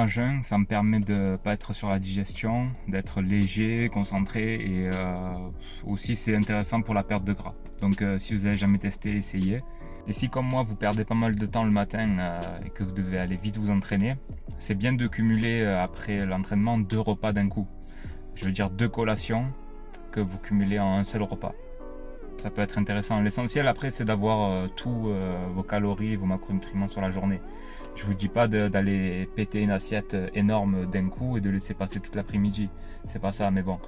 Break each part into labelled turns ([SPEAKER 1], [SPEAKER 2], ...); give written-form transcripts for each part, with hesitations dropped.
[SPEAKER 1] à jeun, ça me permet de pas être sur la digestion, d'être léger, concentré et aussi c'est intéressant pour la perte de gras. Donc si vous n'avez jamais testé, essayez. Et si comme moi vous perdez pas mal de temps le matin et que vous devez aller vite vous entraîner, c'est bien de cumuler après l'entraînement 2 repas d'un coup. Je veux dire 2 collations que vous cumulez en un seul repas. Ça peut être intéressant. L'essentiel après c'est d'avoir tous vos calories et vos macronutriments sur la journée. Je vous dis pas d'aller péter une assiette énorme d'un coup et de laisser passer toute l'après-midi. C'est pas ça, mais bon.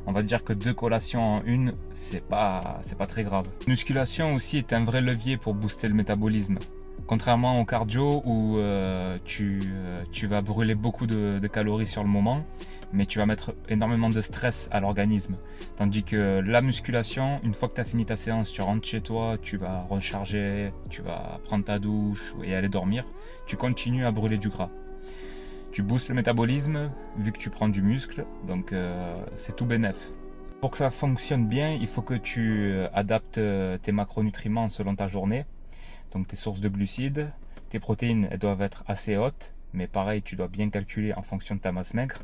[SPEAKER 1] On va dire que 2 collations en une, c'est pas très grave. La musculation aussi est un vrai levier pour booster le métabolisme. Contrairement au cardio où tu vas brûler beaucoup de calories sur le moment, mais tu vas mettre énormément de stress à l'organisme. Tandis que la musculation, une fois que tu as fini ta séance, tu rentres chez toi, tu vas recharger, tu vas prendre ta douche et aller dormir, tu continues à brûler du gras. Tu boostes le métabolisme vu que tu prends du muscle, donc c'est tout bénef. Pour que ça fonctionne bien, il faut que tu adaptes tes macronutriments selon ta journée. Donc tes sources de glucides, tes protéines, elles doivent être assez hautes, mais pareil, tu dois bien calculer en fonction de ta masse maigre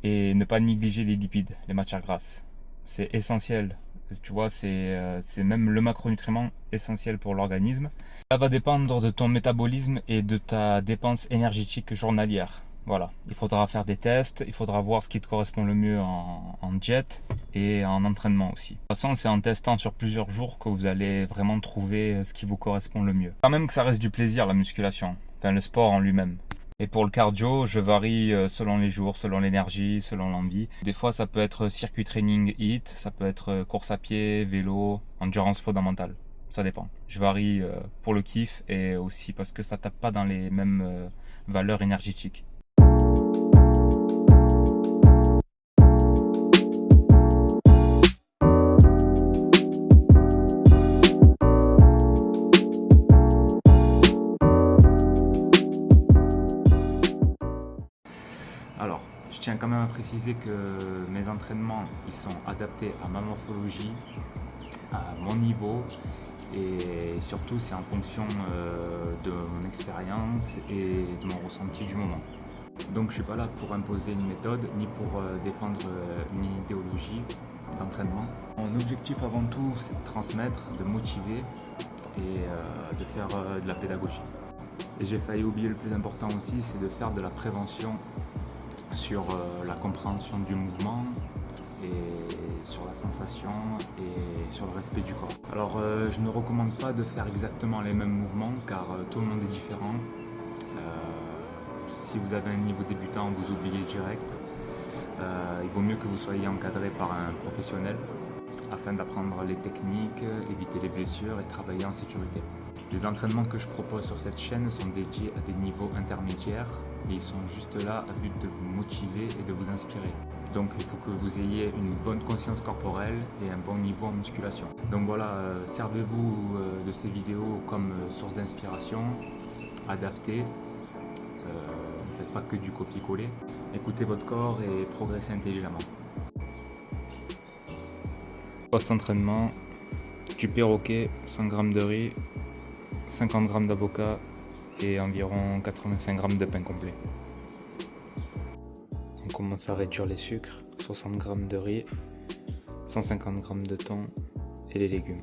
[SPEAKER 1] et ne pas négliger les lipides, les matières grasses. C'est essentiel, tu vois, c'est même le macronutriment essentiel pour l'organisme. Ça va dépendre de ton métabolisme et de ta dépense énergétique journalière. Voilà, il faudra faire des tests, il faudra voir ce qui te correspond le mieux en diète et en entraînement aussi. De toute façon, c'est en testant sur plusieurs jours que vous allez vraiment trouver ce qui vous correspond le mieux. Quand même que ça reste du plaisir la musculation, enfin le sport en lui-même. Et pour le cardio, je varie selon les jours, selon l'énergie, selon l'envie. Des fois, ça peut être circuit training HIIT, ça peut être course à pied, vélo, endurance fondamentale. Ça dépend. Je varie pour le kiff et aussi parce que ça tape pas dans les mêmes valeurs énergétiques. Alors, je tiens quand même à préciser que mes entraînements, ils sont adaptés à ma morphologie, à mon niveau et surtout c'est en fonction de mon expérience et de mon ressenti du moment. Donc je ne suis pas là pour imposer une méthode ni pour défendre une idéologie d'entraînement. Mon objectif avant tout c'est de transmettre, de motiver et de faire de la pédagogie. Et j'ai failli oublier le plus important aussi, c'est de faire de la prévention sur la compréhension du mouvement et sur la sensation et sur le respect du corps. Alors je ne recommande pas de faire exactement les mêmes mouvements car tout le monde est différent. Si vous avez un niveau débutant, vous oubliez direct. Il vaut mieux que vous soyez encadré par un professionnel afin d'apprendre les techniques, éviter les blessures et travailler en sécurité. Les entraînements que je propose sur cette chaîne sont dédiés à des niveaux intermédiaires et ils sont juste là à but de vous motiver et de vous inspirer. Donc il faut que vous ayez une bonne conscience corporelle et un bon niveau en musculation. Donc voilà, servez-vous de ces vidéos comme source d'inspiration, adaptée. Ne faites pas que du copier-coller. Écoutez votre corps et progressez intelligemment. Post-entraînement, du perroquet, 100 g de riz, 50 g d'avocat et environ 85 g de pain complet. On commence à réduire les sucres, 60 g de riz, 150 g de thon et les légumes.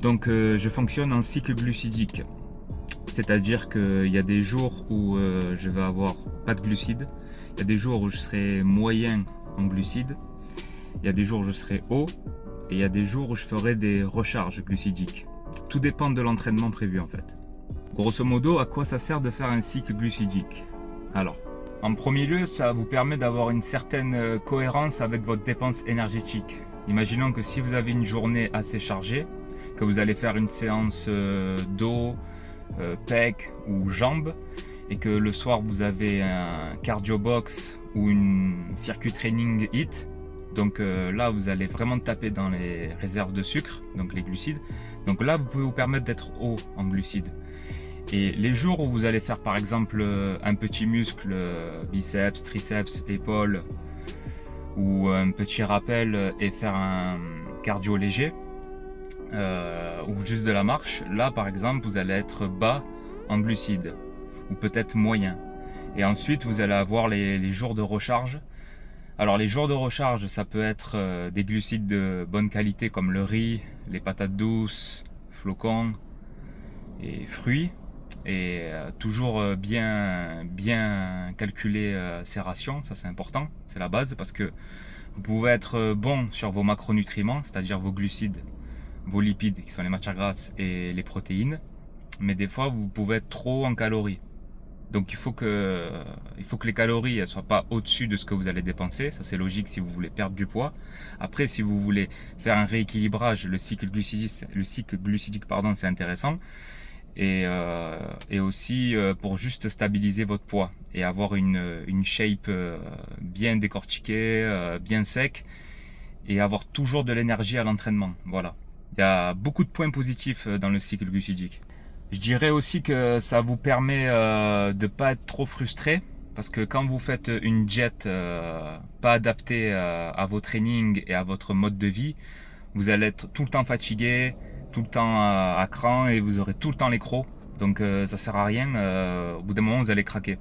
[SPEAKER 1] Donc je fonctionne en cycle glucidique, c'est-à-dire qu'il y a des jours où je vais avoir pas de glucides, il y a des jours où je serai moyen en glucides, il y a des jours où je serai haut et il y a des jours où je ferai des recharges glucidiques. Tout dépend de l'entraînement prévu en fait. Grosso modo, à quoi ça sert de faire un cycle glucidique? Alors, en premier lieu, ça vous permet d'avoir une certaine cohérence avec votre dépense énergétique. Imaginons que si vous avez une journée assez chargée, que vous allez faire une séance dos, pec ou jambes et que le soir vous avez un cardio box ou une circuit training HIIT, donc là vous allez vraiment taper dans les réserves de sucre, donc les glucides. Donc là vous pouvez vous permettre d'être haut en glucides. Et les jours où vous allez faire par exemple un petit muscle, biceps, triceps, épaules ou un petit rappel et faire un cardio léger, ou juste de la marche, là par exemple vous allez être bas en glucides ou peut-être moyen. Et ensuite vous allez avoir les jours de recharge. Alors les jours de recharge, ça peut être des glucides de bonne qualité comme le riz, les patates douces, flocons et fruits. Et toujours bien calculer ses rations, ça c'est important, c'est la base, parce que vous pouvez être bon sur vos macronutriments, c'est-à-dire vos glucides, vos lipides qui sont les matières grasses et les protéines, mais des fois vous pouvez être trop en calories. Donc il faut que les calories ne soient pas au-dessus de ce que vous allez dépenser, ça c'est logique si vous voulez perdre du poids. Après si vous voulez faire un rééquilibrage, le cycle glucidique pardon, c'est intéressant. Et aussi pour juste stabiliser votre poids et avoir une shape bien décortiquée, bien sec, et avoir toujours de l'énergie à l'entraînement. Voilà. Il y a beaucoup de points positifs dans le cycle glucidique. Je dirais aussi que ça vous permet de ne pas être trop frustré, parce que quand vous faites une diète pas adaptée à vos trainings et à votre mode de vie, vous allez être tout le temps fatigué, tout le temps à cran, et vous aurez tout le temps les crocs. Donc ça sert à rien, au bout d'un moment vous allez craquer.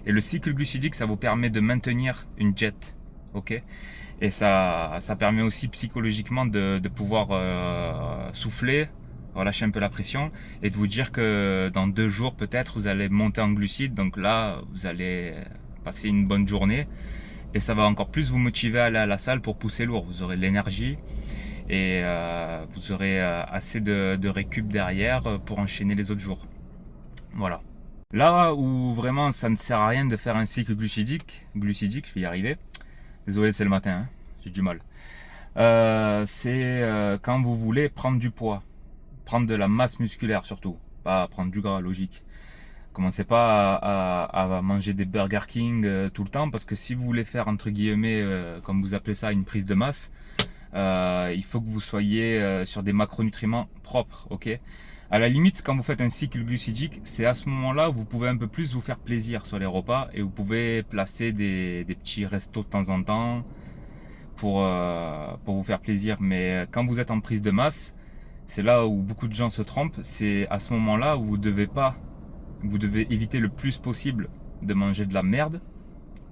[SPEAKER 1] Et le cycle glucidique, ça vous permet de maintenir une diète, ok. Et ça permet aussi psychologiquement de pouvoir souffler, relâcher un peu la pression, et de vous dire que dans 2 jours peut-être vous allez monter en glucides. Donc là vous allez passer une bonne journée, et ça va encore plus vous motiver à aller à la salle pour pousser lourd. Vous aurez de l'énergie, et vous aurez assez de récup derrière pour enchaîner les autres jours. Voilà. Là où vraiment ça ne sert à rien de faire un cycle glucidique, je vais y arriver. Désolé, c'est le matin, hein, j'ai du mal. C'est quand vous voulez prendre du poids, prendre de la masse musculaire surtout, pas prendre du gras, logique. Commencez pas à manger des Burger King tout le temps, parce que si vous voulez faire entre guillemets, comme vous appelez ça, une prise de masse, il faut que vous soyez sur des macronutriments propres, ok. À la limite, quand vous faites un cycle glucidique, c'est à ce moment-là où vous pouvez un peu plus vous faire plaisir sur les repas, et vous pouvez placer des petits restos de temps en temps pour vous faire plaisir. Mais quand vous êtes en prise de masse, c'est là où beaucoup de gens se trompent. C'est à ce moment-là où vous devez éviter le plus possible de manger de la merde.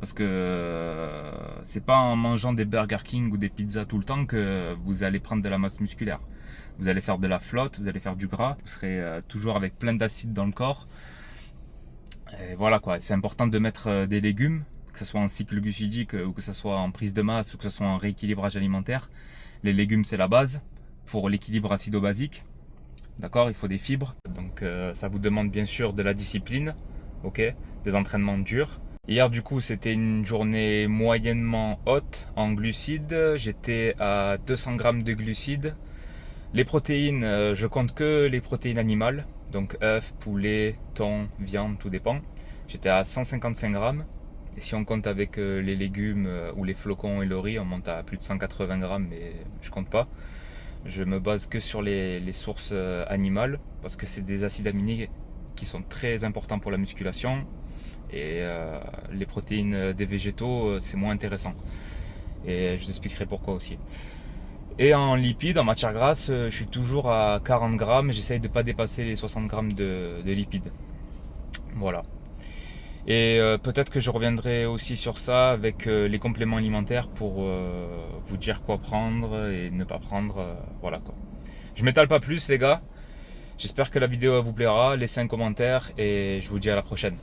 [SPEAKER 1] Parce que c'est pas en mangeant des Burger King ou des pizzas tout le temps que vous allez prendre de la masse musculaire. Vous allez faire de la flotte, vous allez faire du gras, vous serez toujours avec plein d'acides dans le corps. Et voilà quoi, c'est important de mettre des légumes, que ce soit en cycle glucidique ou que ce soit en prise de masse ou que ce soit en rééquilibrage alimentaire. Les légumes c'est la base pour l'équilibre acido-basique. D'accord, il faut des fibres. Donc ça vous demande bien sûr de la discipline, ok, des entraînements durs. Hier du coup c'était une journée moyennement haute en glucides, j'étais à 200 grammes de glucides. Les protéines, je compte que les protéines animales, donc œufs, poulet, thon, viande, tout dépend. J'étais à 155 grammes, et si on compte avec les légumes ou les flocons et le riz, on monte à plus de 180 grammes, mais je compte pas. Je me base que sur les sources animales, parce que c'est des acides aminés qui sont très importants pour la musculation. Et les protéines des végétaux, c'est moins intéressant. Et je vous expliquerai pourquoi aussi. Et en lipides, en matière grasse, je suis toujours à 40 grammes. J'essaye de ne pas dépasser les 60 grammes de lipides. Voilà. Et peut-être que je reviendrai aussi sur ça avec les compléments alimentaires pour vous dire quoi prendre et ne pas prendre. Voilà quoi. Je m'étale pas plus les gars. J'espère que la vidéo vous plaira. Laissez un commentaire et je vous dis à la prochaine.